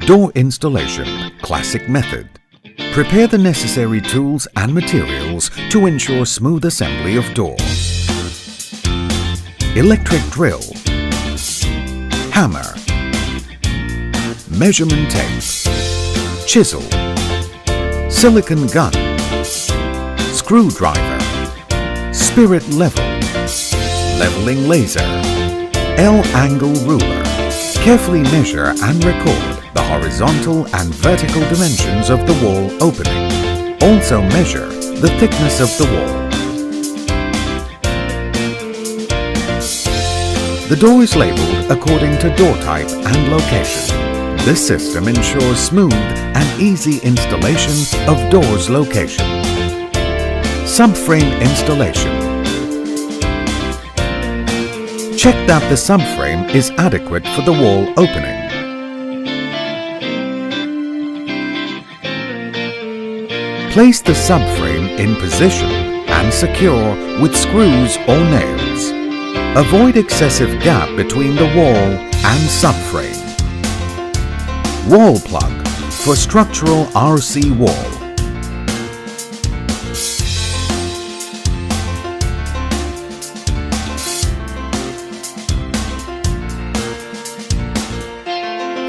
Door installation, classic method. Prepare the necessary tools and materials to ensure smooth assembly of door. Electric drill, hammer, measurement tape, chisel, silicone gun, screwdriver, spirit level, leveling laser, L-angle ruler. Carefully measure and record the horizontal and vertical dimensions of the wall opening. Also measure the thickness of the wall. The door is labeled according to door type and location. This system ensures smooth and easy installation of door's location. Subframe installation. Check that the subframe is adequate for the wall opening. Place the subframe in position and secure with screws or nails. Avoid excessive gap between the wall and subframe. Wall plug for structural RC wall.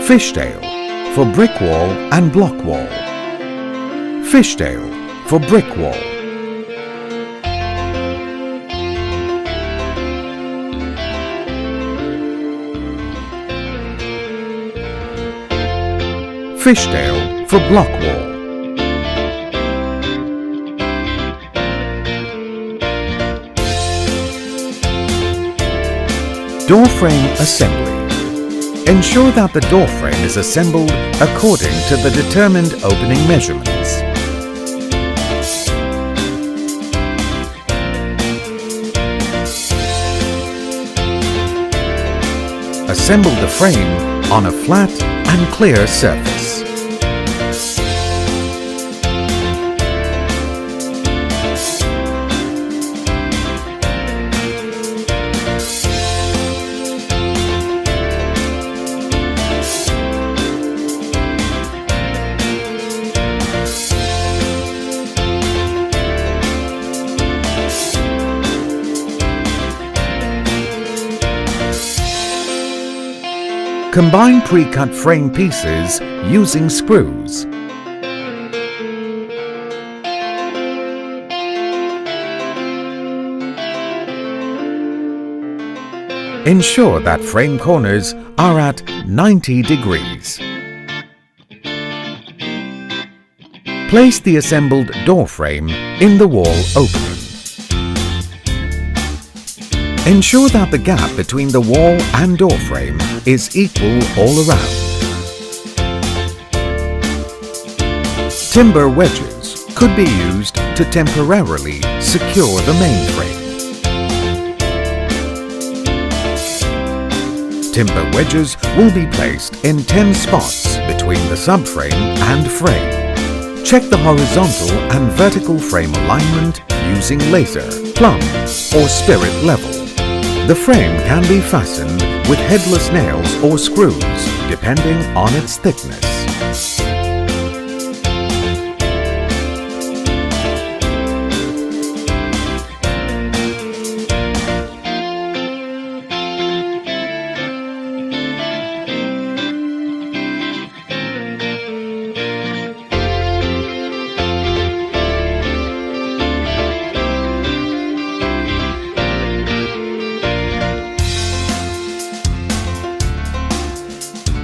Fishtail for brick wall and block wall. Fishtail for brick wall. Fishtail for block wall. Door frame assembly. Ensure that the door frame is assembled according to the determined opening measurements. Assemble the frame on a flat and clear surface. Combine pre-cut frame pieces using screws. Ensure that frame corners are at 90 degrees. Place the assembled door frame in the wall opening. Ensure that the gap between the wall and door frame is equal all around. Timber wedges could be used to temporarily secure the main frame. Timber wedges will be placed in 10 spots between the subframe and frame. Check the horizontal and vertical frame alignment using laser, plumb, or spirit level. The frame can be fastened with headless nails or screws, depending on its thickness.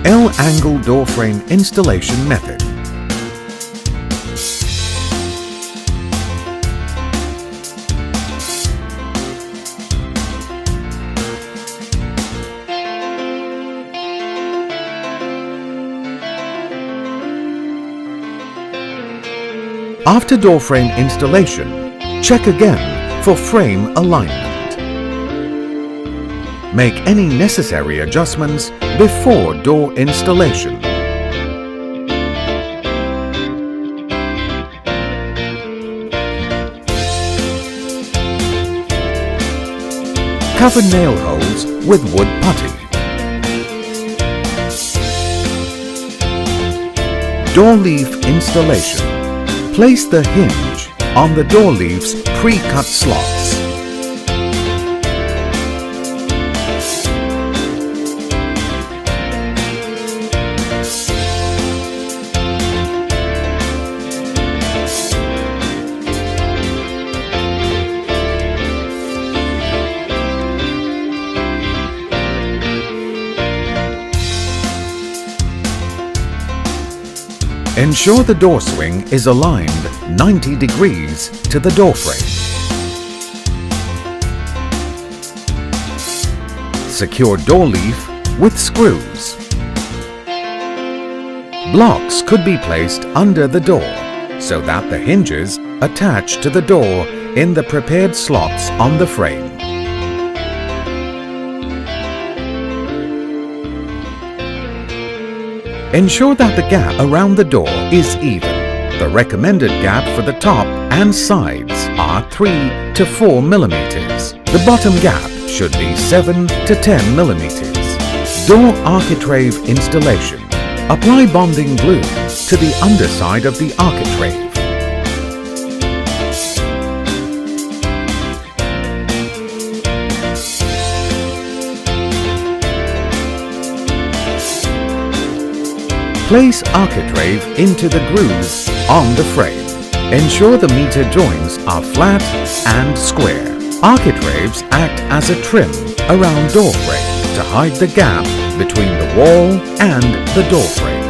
L-angle door frame installation method. After door frame installation, check again for frame alignment. Make any necessary adjustments before door installation. Cover nail holes with wood putty. Door leaf installation. Place the hinge on the door leaf's pre-cut slots. Ensure the door swing is aligned 90 degrees to the door frame. Secure door leaf with screws. Blocks could be placed under the door so that the hinges attach to the door in the prepared slots on the frame. Ensure that the gap around the door is even. The recommended gap for the top and sides are 3 to 4 millimeters. The bottom gap should be 7 to 10 millimeters. Door architrave installation. Apply bonding glue to the underside of the architrave. Place architrave into the grooves on the frame. Ensure the meter joints are flat and square. Architraves act as a trim around door frame to hide the gap between the wall and the door frame.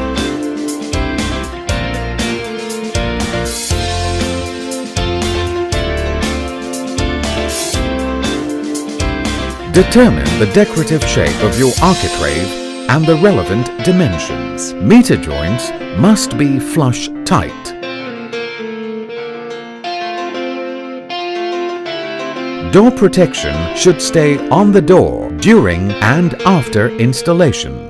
Determine the decorative shape of your architrave and the relevant dimensions. Meter joints must be flush tight. Door protection should stay on the door during and after installation.